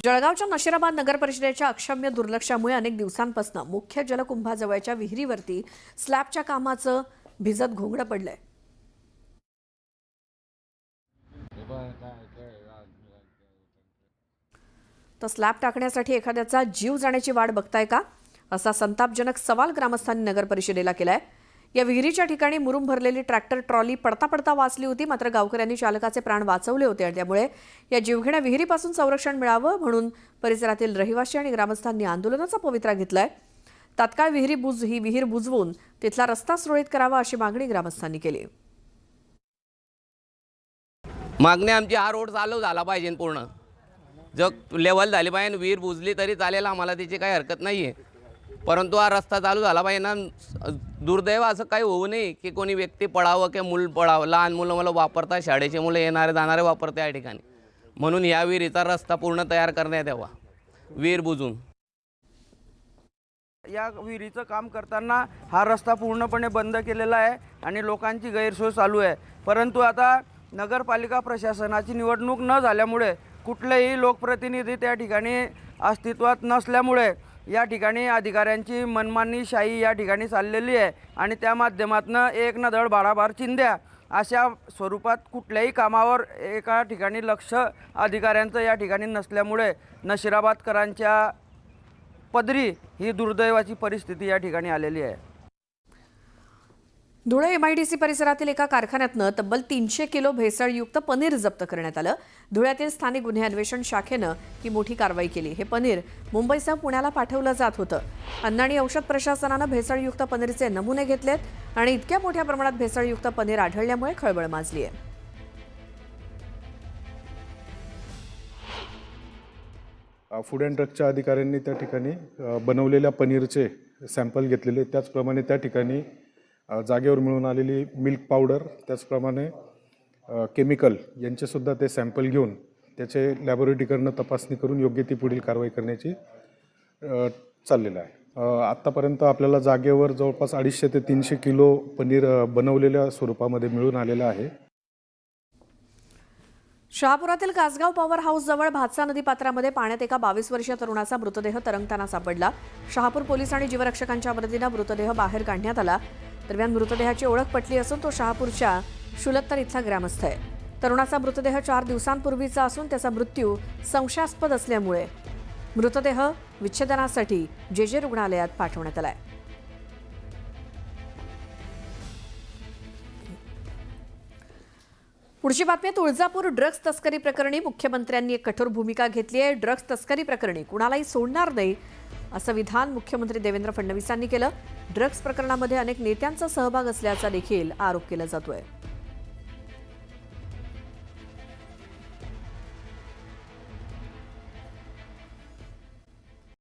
जळगावच्या नशिराबाद नगर परिषदेच्या अक्षम्य दुर्लक्षामुळे अनेक दिवसांपासून मुख्य जलकुंभाजवळच्या विहिरीवरती स्लॅबच्या कामाचं भिजत घोंगडं पडलंय। तर स्लॅब टाकण्यासाठी एखाद्याचा जीव जाण्याची वाट बघताय का, असा संतापजनक सवाल ग्रामस्थांनी नगर परिषदेला केलाय। या विहिरीच्या ठिकाणी मुरुम भरलेली ट्रॅक्टर ट्रॉली पडता पडता वाचली होती, मात्र गावकऱ्यांनी चालकाचे प्राण वाचवले होते आणि त्यामुळे या जीवघेण्या विहिरीपासून संरक्षण मिळावं म्हणून परिसरातील रहिवासी आणि ग्रामस्थांनी आंदोलनाचा पवित्रा घेतलाय। तात्काळ ही विहीर बुजवून तिथला रस्ता सुरळीत करावा अशी मागणी ग्रामस्थांनी केली। मागणी आमची हा रोड चालू झाला पाहिजे, पूर्ण जग लेवल झाली पाहिजे। विहीर बुजली तरी चालेल, आम्हाला त्याची काही हरकत नाही आहे, परंतु हा रस्ता चालू झाला पाहिजे ना। दुर्दैव असं काही होऊ नये की कोणी व्यक्ती पडावं की मूल पडावं। लहान मुलं मला वापरतात, शाळेचे मुलं येणारे जाणारे वापरते या ठिकाणी, म्हणून या विहिरीचा रस्ता पूर्ण तयार करण्यात यावा, विहीर बुजून। या विहिरीचं काम करताना हा रस्ता पूर्णपणे बंद केलेला आहे आणि लोकांची गैरसोय चालू आहे, परंतु आता नगरपालिका प्रशासनाची निवडणूक न झाल्यामुळे कुठलेही लोकप्रतिनिधी त्या ठिकाणी अस्तित्वात नसल्यामुळे या ठिकाणी अधिकाऱ्यांची मनमानीशाही या ठिकाणी चाललेली आहे आणि त्या माध्यमातून एक ना धड भाडाभार चिंध्या अशा स्वरूपात कुठल्याही कामावर एका ठिकाणी लक्ष अधिकाऱ्यांचं या ठिकाणी नसल्यामुळे नशिराबादकरांच्या पदरी ही दुर्दैवाची परिस्थिती या ठिकाणी आलेली आहे। धुळे एमआयडीसी परिसरातील एका कारखान्यातनं तब्बल 300 किलो भेसळयुक्त पनीर जप्त करण्यात आलं। धुळ्यातील स्थानिक गुन्हे अन्वेषण शाखेनं ही मोठी कारवाई केली। हे पनीर मुंबईसह पुण्याला पाठवलं जात होतं। अन्न आणि औषध प्रशासनानं भेसळयुक्त पनीरचे नमुने घेतलेत आणि इतक्या मोठ्या प्रमाणात भेसळयुक्त पनीर आढळल्यामुळे खळबळ माजली आहे। फूड अँड ड्रगच्या अधिकाऱ्यांनी त्या ठिकाणी बनवलेल्या पनीरचे सॅम्पल घेतलेले, त्याचप्रमाणे त्या ठिकाणी जागेवर मिळून आलेली मिल्क पावडर, त्याचप्रमाणे केमिकल यांचेसुद्धा ते सॅम्पल घेऊन त्याचे लॅबोरेटरीकडनं तपासणी करून योग्य ती पुढील कारवाई करण्याची चाललेलं आहे। आत्तापर्यंत आपल्याला जागेवर जवळपास 250 ते 300 किलो पनीर बनवलेल्या स्वरूपामध्ये मिळून आलेलं आहे। शहापुरातील कासगाव पॉवर हाऊस जवळ भातसा नदीपात्रामध्ये पाण्यात एका 22 वर्षीय तरुणाचा मृतदेह तरंगताना सापडला। शहापूर पोलीस आणि जीवरक्षकांच्या मदतीने मृतदेह बाहेर काढण्यात आला। दरम्यान मृतदेहाची ओळख पटली असून तो शहापूरच्या शुलत्तर इथला ग्रामस्थ आहे। तरुणाचा मृतदेह 4 दिवसांपूर्वीचा असून त्याचा मृत्यू संशयास्पद असल्यामुळे मृतदेह विच्छेदनासाठी जे रुग्णालयात पाठवण्यात आलाय। पुढची बातमी, तुळजापूर ड्रग्ज तस्करी प्रकरणी मुख्यमंत्र्यांनी एक कठोर भूमिका घेतली आहे। ड्रग्ज तस्करी प्रकरणी कुणालाही सोडणार नाही असं विधान मुख्यमंत्री देवेंद्र फडणवीसांनी केलं। ड्रग्ज प्रकरणामध्ये अनेक नेत्यांचा सहभाग असल्याचा देखील आरोप केला जातोय।